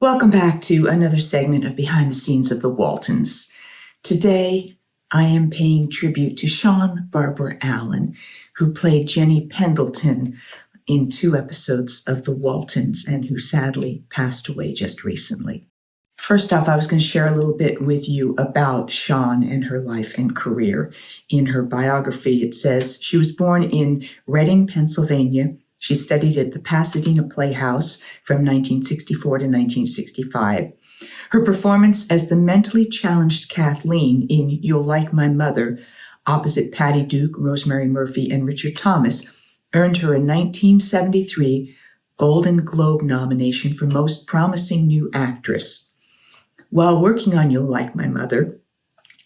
Welcome back to another segment of Behind the Scenes of the Waltons. Today, I am paying tribute to Sean Barbara Allen, who played Jenny Pendleton in 2 episodes of The Waltons and who sadly passed away just recently. First off, I was going to share a little bit with you about Sean and her life and career. In her biography, it says she was born in Reading, Pennsylvania. She studied at the Pasadena Playhouse from 1964 to 1965. Her performance as the mentally challenged Kathleen in You'll Like My Mother, opposite Patty Duke, Rosemary Murphy, and Richard Thomas, earned her a 1973 Golden Globe nomination for Most Promising New Actress. While working on You'll Like My Mother,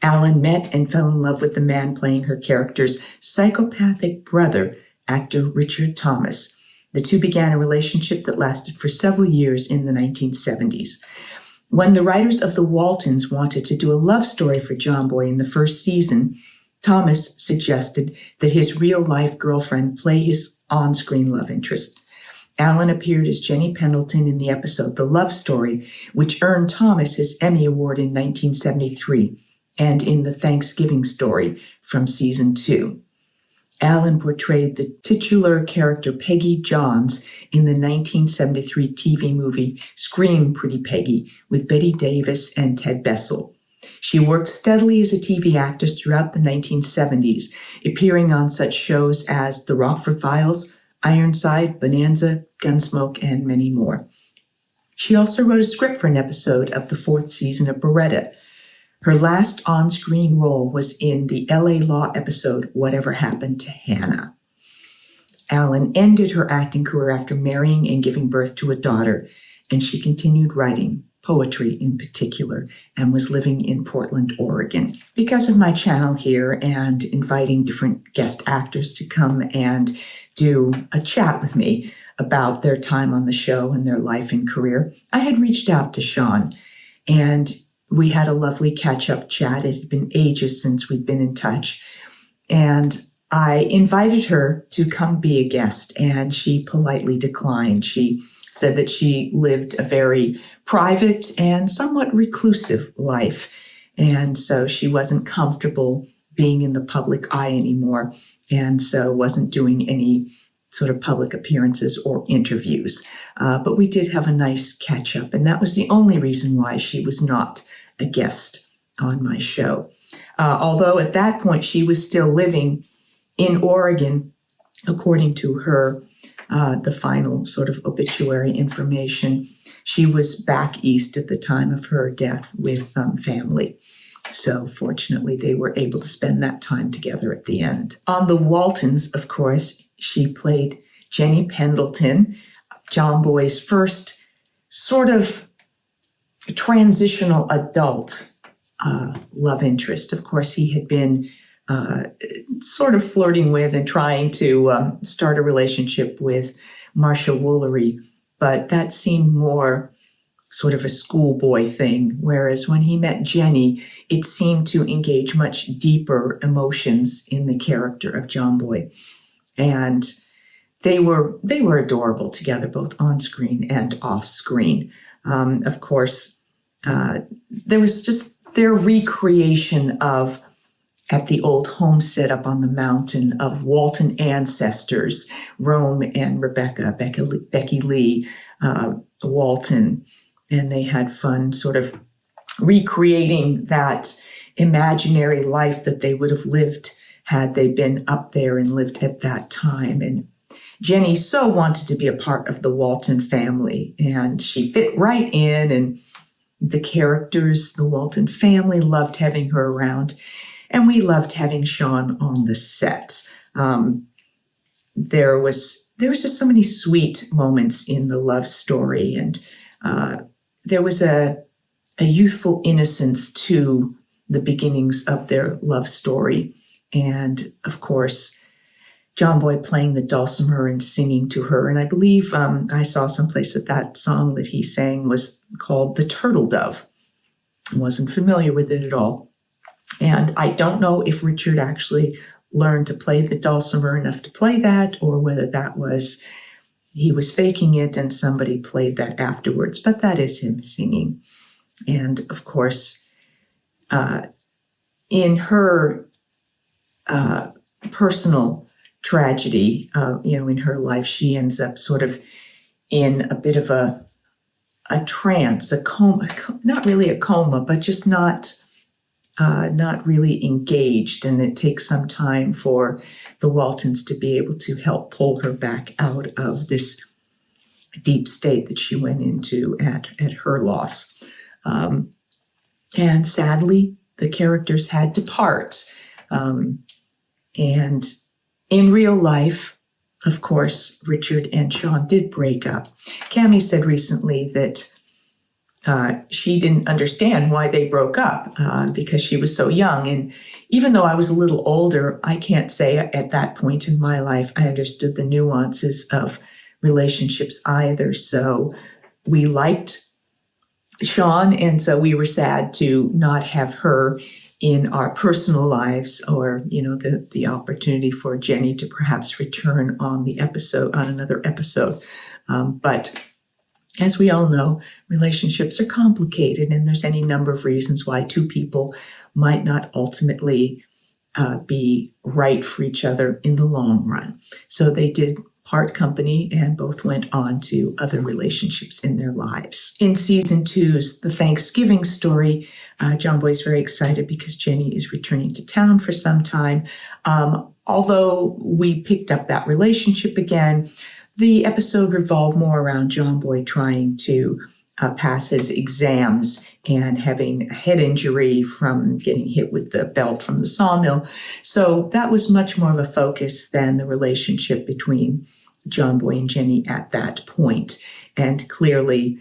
Allen met and fell in love with the man playing her character's psychopathic brother, actor Richard Thomas. The two began a relationship that lasted for several years in the 1970s. When the writers of The Waltons wanted to do a love story for John Boy in the first season, Thomas suggested that his real-life girlfriend play his on-screen love interest. Allen appeared as Jenny Pendleton in the episode The Love Story, which earned Thomas his Emmy Award in 1973, and in The Thanksgiving Story from season 2. Allen portrayed the titular character Peggy Johns in the 1973 TV movie Scream Pretty Peggy with Bette Davis and Ted Bessel. She worked steadily as a TV actress throughout the 1970s, appearing on such shows as The Rockford Files, Ironside, Bonanza, Gunsmoke, and many more. She also wrote a script for an episode of the 4th season of Baretta. Her last on-screen role was in the LA Law episode, Whatever Happened to Hannah. Allen ended her acting career after marrying and giving birth to a daughter, and she continued writing, poetry in particular, and was living in Portland, Oregon. Because of my channel here and inviting different guest actors to come and do a chat with me about their time on the show and their life and career, I had reached out to Sean, and we had a lovely catch-up chat. It had been ages since we'd been in touch. And I invited her to come be a guest, and she politely declined. She said that she lived a very private and somewhat reclusive life, and so she wasn't comfortable being in the public eye anymore, and so wasn't doing any sort of public appearances or interviews. But we did have a nice catch-up, and that was the only reason why she was not a guest on my show. Although at that point she was still living in Oregon, according to her, the final sort of obituary information. She was back east at the time of her death with family. So fortunately, they were able to spend that time together at the end. On The Waltons, of course, she played Jenny Pendleton, John Boy's first sort of transitional adult love interest. Of course, he had been sort of flirting with and trying to start a relationship with Marcia Woolery, but that seemed more sort of a schoolboy thing, whereas when he met Jenny, it seemed to engage much deeper emotions in the character of John Boy. And they were adorable together, both on screen and off screen. Of course, there was just their recreation of, at the old homestead up on the mountain, of Walton ancestors, Rome and Rebecca, Becky Lee Walton, and they had fun sort of recreating that imaginary life that they would have lived had they been up there and lived at that time. And Jenny so wanted to be a part of the Walton family, and she fit right in, and the characters, the Walton family, loved having her around, and we loved having Sean on the set. There was just so many sweet moments in the love story, and there was a youthful innocence to the beginnings of their love story. And of course, John Boy playing the dulcimer and singing to her. And I believe I saw someplace that song that he sang was called The Turtle Dove. I wasn't familiar with it at all. And I don't know if Richard actually learned to play the dulcimer enough to play that, or whether that was he was faking it and somebody played that afterwards, but that is him singing. And of course, in her personal tragedy, in her life, she ends up sort of in a bit of a trance, a coma, not really a coma, but just not really engaged. And it takes some time for the Waltons to be able to help pull her back out of this deep state that she went into at her loss. And sadly, the characters had to part. And in real life, of course, Richard and Sean did break up. Cammie said recently that she didn't understand why they broke up because she was so young. And even though I was a little older, I can't say at that point in my life I understood the nuances of relationships either. So we liked Sean, and so we were sad to not have her in our personal lives, or the opportunity for Jenny to perhaps return on another episode. But as we all know, relationships are complicated, and there's any number of reasons why two people might not ultimately be right for each other in the long run. So they did part company and both went on to other relationships in their lives. In season 2's The Thanksgiving Story, John Boy's very excited because Jenny is returning to town for some time. Although we picked up that relationship again, the episode revolved more around John Boy trying to pass his exams and having a head injury from getting hit with the belt from the sawmill. So that was much more of a focus than the relationship between John Boy and Jenny at that point. And clearly,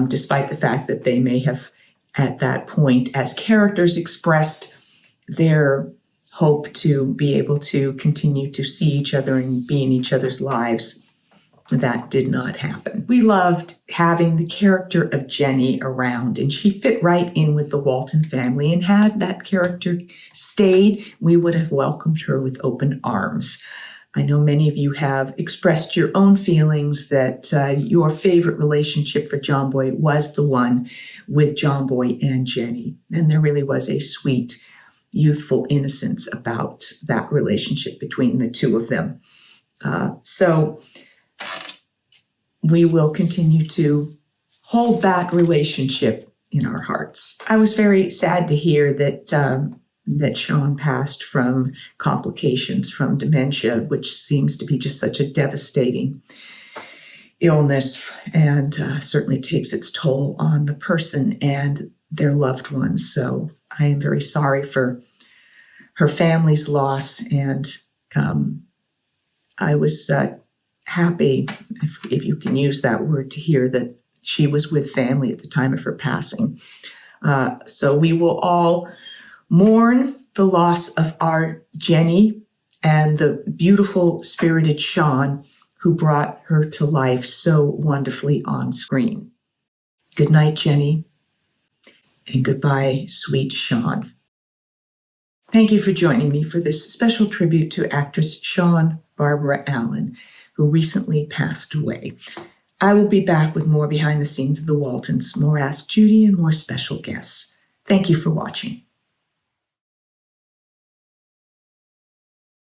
despite the fact that they may have at that point, as characters, expressed their hope to be able to continue to see each other and be in each other's lives, that did not happen. We loved having the character of Jenny around, and she fit right in with the Walton family. And had that character stayed, we would have welcomed her with open arms. I know many of you have expressed your own feelings that your favorite relationship for John Boy was the one with John Boy and Jenny. And there really was a sweet, youthful innocence about that relationship between the two of them. So we will continue to hold that relationship in our hearts. I was very sad to hear that Sean passed from complications from dementia, which seems to be just such a devastating illness, and certainly takes its toll on the person and their loved ones. So I am very sorry for her family's loss, and I was happy, if you can use that word, to hear that she was with family at the time of her passing. So we will all mourn the loss of our Jenny and the beautiful, spirited Sean, who brought her to life so wonderfully on screen. Good night, Jenny, and goodbye, sweet Sean. Thank you for joining me for this special tribute to actress Shawn Barbara Allen, who recently passed away. I will be back with more behind the scenes of the Waltons, more Ask Judy, and more special guests. Thank you for watching.